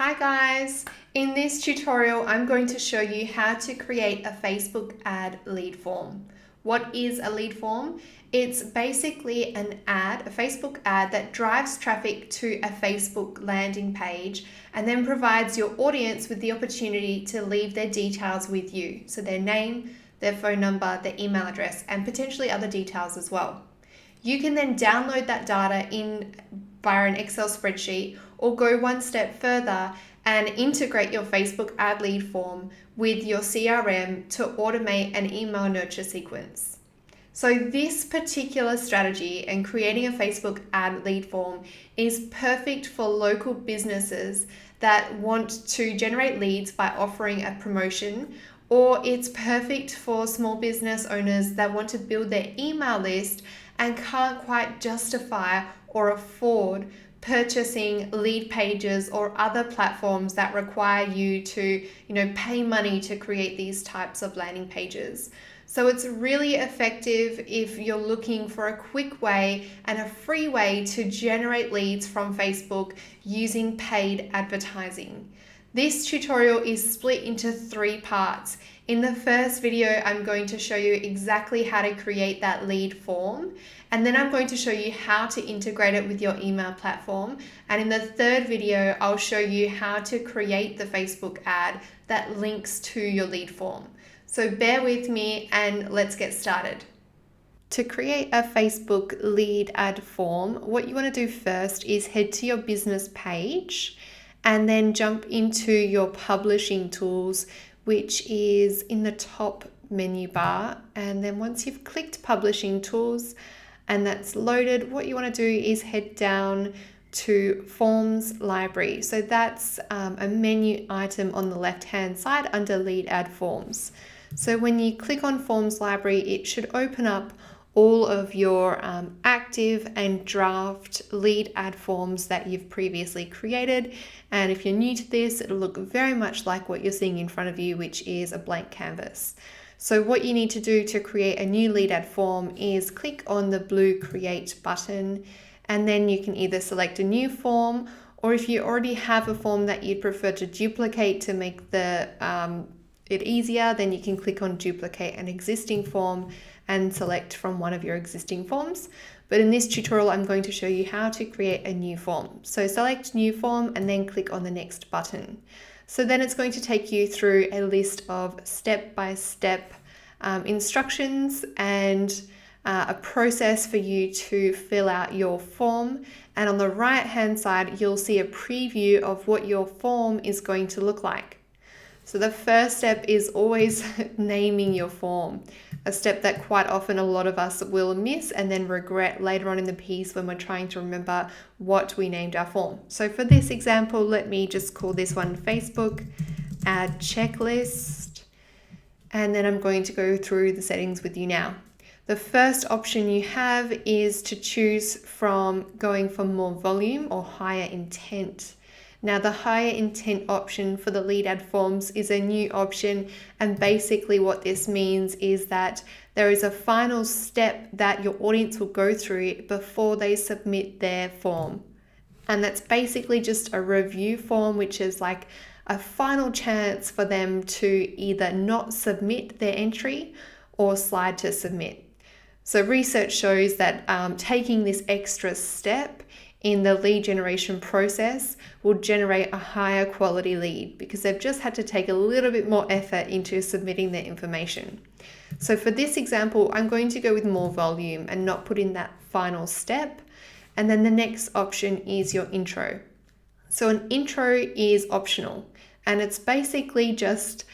Hi guys! In this tutorial, I'm going to show you how to create a Facebook ad lead form. What is a lead form? It's basically an ad, a Facebook ad that drives traffic to a Facebook landing page and then provides your audience with the opportunity to leave their details with you. So their name, their phone number, their email address, and potentially other details as well. You can then download that data via an Excel spreadsheet or go one step further and integrate your Facebook ad lead form with your CRM to automate an email nurture sequence. So this particular strategy and creating a Facebook ad lead form is perfect for local businesses that want to generate leads by offering a promotion, or it's perfect for small business owners that want to build their email list and can't quite justify or afford purchasing lead pages or other platforms that require you to, pay money to create these types of landing pages. So it's really effective if you're looking for a quick way and a free way to generate leads from Facebook using paid advertising. This tutorial is split into 3 parts. In the first video, I'm going to show you exactly how to create that lead form, and then I'm going to show you how to integrate it with your email platform. And in the third video, I'll show you how to create the Facebook ad that links to your lead form. So bear with me and let's get started. To create a Facebook lead ad form, what you want to do first is head to your business page and then jump into your publishing tools, which is in the top menu bar. And then once you've clicked publishing tools and that's loaded, what you want to do is head down to Forms Library. So that's a menu item on the left-hand side under lead ad forms. So when you click on Forms Library, it should open up all of your active and draft lead ad forms that you've previously created. And if you're new to this, it'll look very much like what you're seeing in front of you, which is a blank canvas. So what you need to do to create a new lead ad form is click on the blue Create button, and then you can either select a new form, or if you already have a form that you'd prefer to duplicate to make it easier, then you can click on Duplicate an existing form and select from one of your existing forms. But in this tutorial, I'm going to show you how to create a new form. So select New Form and then click on the Next button. So then it's going to take you through a list of step-by-step instructions and a process for you to fill out your form. And on the right-hand side, you'll see a preview of what your form is going to look like. So the first step is always naming your form, a step that quite often a lot of us will miss and then regret later on in the piece when we're trying to remember what we named our form. So for this example, let me just call this one Facebook Ad Checklist, and then I'm going to go through the settings with you now. The first option you have is to choose from going for more volume or higher intent. Now, the higher intent option for the lead ad forms is a new option, and basically what this means is that there is a final step that your audience will go through before they submit their form. And that's basically just a review form, which is like a final chance for them to either not submit their entry or slide to submit. So research shows that taking this extra step in the lead generation process will generate a higher quality lead because they've just had to take a little bit more effort into submitting their information. So for this example, I'm going to go with more volume and not put in that final step. And then the next option is your intro. So an intro is optional, and it's basically just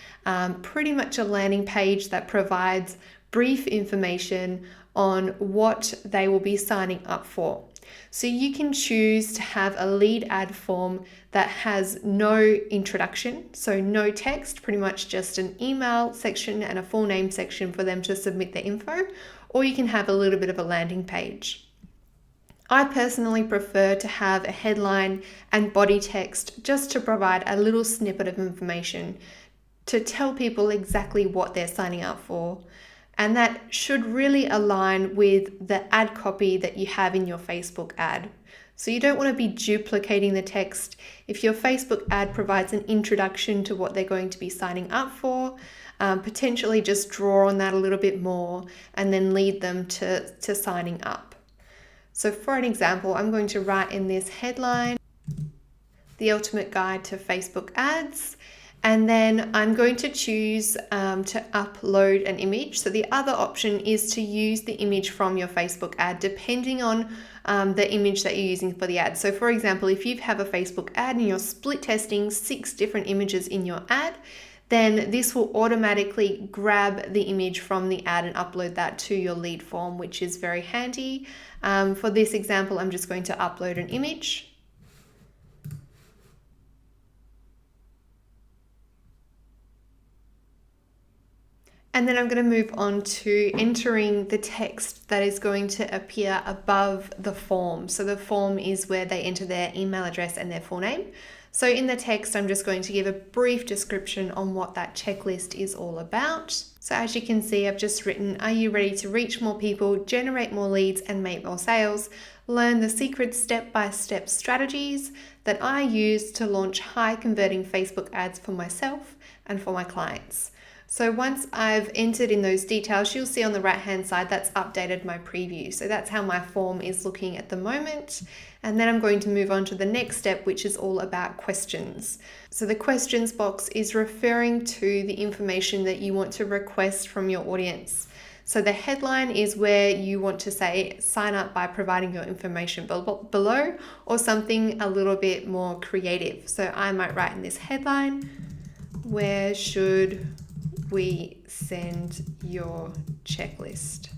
pretty much a landing page that provides brief information on what they will be signing up for. So you can choose to have a lead ad form that has no introduction, so no text, pretty much just an email section and a full name section for them to submit their info, or you can have a little bit of a landing page. I personally prefer to have a headline and body text just to provide a little snippet of information to tell people exactly what they're signing up for. And that should really align with the ad copy that you have in your Facebook ad. So you don't want to be duplicating the text. If your Facebook ad provides an introduction to what they're going to be signing up for, potentially just draw on that a little bit more and then lead them to signing up. So for an example, I'm going to write in this headline, The Ultimate Guide to Facebook Ads. And then I'm going to choose to upload an image. So the other option is to use the image from your Facebook ad, depending on the image that you're using for the ad. So for example, if you have a Facebook ad and you're split testing 6 different images in your ad, then this will automatically grab the image from the ad and upload that to your lead form, which is very handy. For this example, I'm just going to upload an image. And then I'm going to move on to entering the text that is going to appear above the form. So the form is where they enter their email address and their full name. So in the text, I'm just going to give a brief description on what that checklist is all about. So as you can see, I've just written, are you ready to reach more people, generate more leads and make more sales? Learn the secret step-by-step strategies that I use to launch high converting Facebook ads for myself and for my clients. So once I've entered in those details, you'll see on the right hand side that's updated my preview. So that's how my form is looking at the moment. And then I'm going to move on to the next step, which is all about questions. So the questions box is referring to the information that you want to request from your audience. So the headline is where you want to say, sign up by providing your information below, or something a little bit more creative. So I might write in this headline, where should we send your checklist?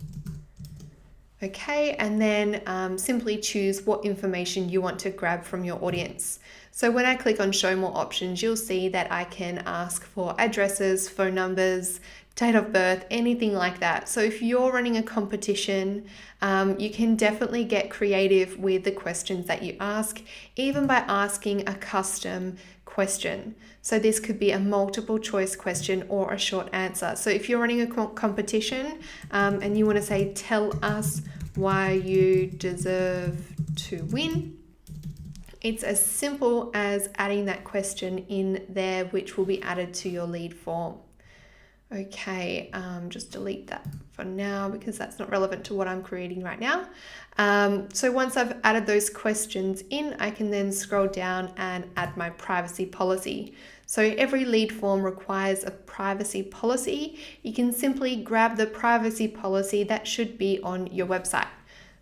Okay, and then simply choose what information you want to grab from your audience. So when I click on show more options, you'll see that I can ask for addresses, phone numbers, date of birth, anything like that. So if you're running a competition, you can definitely get creative with the questions that you ask, even by asking a custom question. So this could be a multiple choice question or a short answer. So if you're running a competition and you want to say, tell us why you deserve to win, it's as simple as adding that question in there, which will be added to your lead form. Okay, just delete that for now because that's not relevant to what I'm creating right now. So once I've added those questions in, I can then scroll down and add my privacy policy. So every lead form requires a privacy policy. You can simply grab the privacy policy that should be on your website.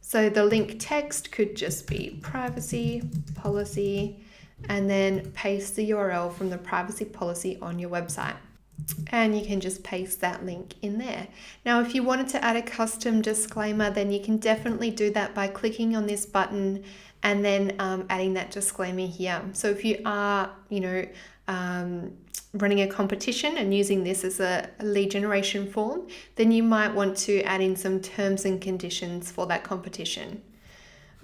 So the link text could just be privacy policy and then paste the URL from the privacy policy on your website. And you can just paste that link in there. Now, if you wanted to add a custom disclaimer, then you can definitely do that by clicking on this button and then adding that disclaimer here. So if you are, running a competition and using this as a lead generation form, then you might want to add in some terms and conditions for that competition.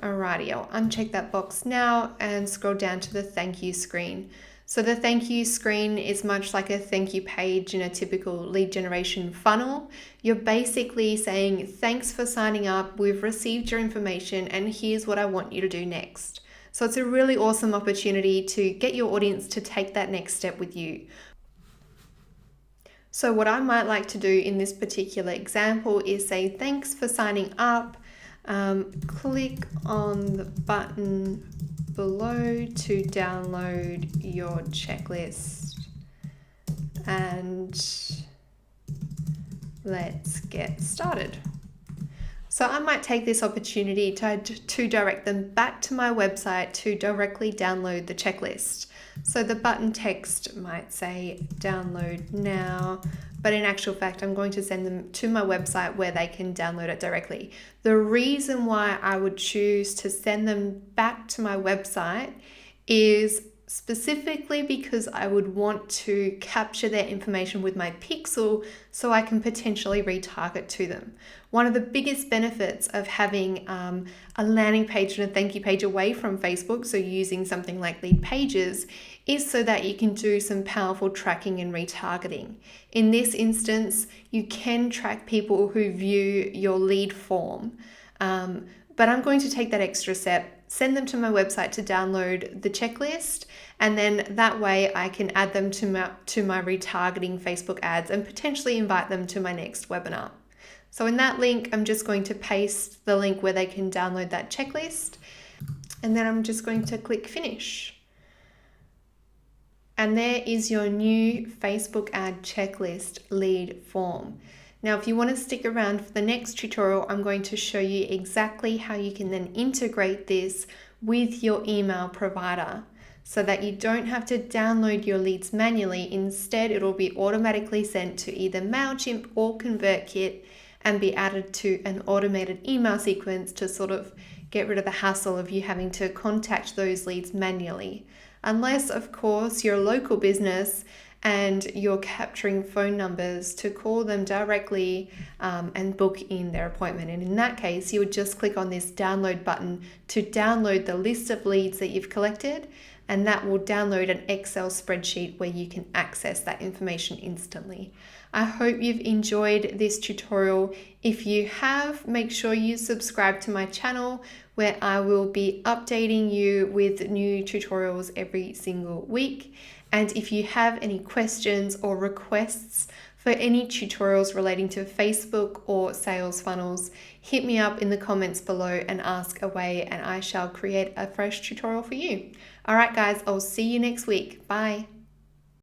Alrighty, I'll uncheck that box now and scroll down to the thank you screen. So the thank you screen is much like a thank you page in a typical lead generation funnel. You're basically saying, thanks for signing up, we've received your information, and here's what I want you to do next. So it's a really awesome opportunity to get your audience to take that next step with you. So what I might like to do in this particular example is say, thanks for signing up. Click on the button below to download your checklist and let's get started. So I might take this opportunity to direct them back to my website to directly download the checklist. So the button text might say download now, but in actual fact, I'm going to send them to my website where they can download it directly. The reason why I would choose to send them back to my website is specifically because I would want to capture their information with my pixel so I can potentially retarget to them. One of the biggest benefits of having a landing page and a thank you page away from Facebook, so using something like Lead Pages, is so that you can do some powerful tracking and retargeting. In this instance, you can track people who view your lead form, but I'm going to take that extra step send them to my website to download the checklist, and then that way I can add them to my retargeting Facebook ads and potentially invite them to my next webinar. So in that link, I'm just going to paste the link where they can download that checklist, and then I'm just going to click finish. And there is your new Facebook ad checklist lead form. Now, if you want to stick around for the next tutorial, I'm going to show you exactly how you can then integrate this with your email provider so that you don't have to download your leads manually. Instead, it'll be automatically sent to either MailChimp or ConvertKit and be added to an automated email sequence to sort of get rid of the hassle of you having to contact those leads manually. Unless, of course, you're a local business and you're capturing phone numbers to call them directly and book in their appointment. And in that case, you would just click on this download button to download the list of leads that you've collected, and that will download an Excel spreadsheet where you can access that information instantly. I hope you've enjoyed this tutorial. If you have, make sure you subscribe to my channel where I will be updating you with new tutorials every single week. And if you have any questions or requests for any tutorials relating to Facebook or sales funnels, hit me up in the comments below and ask away, and I shall create a fresh tutorial for you. All right, guys, I'll see you next week. Bye.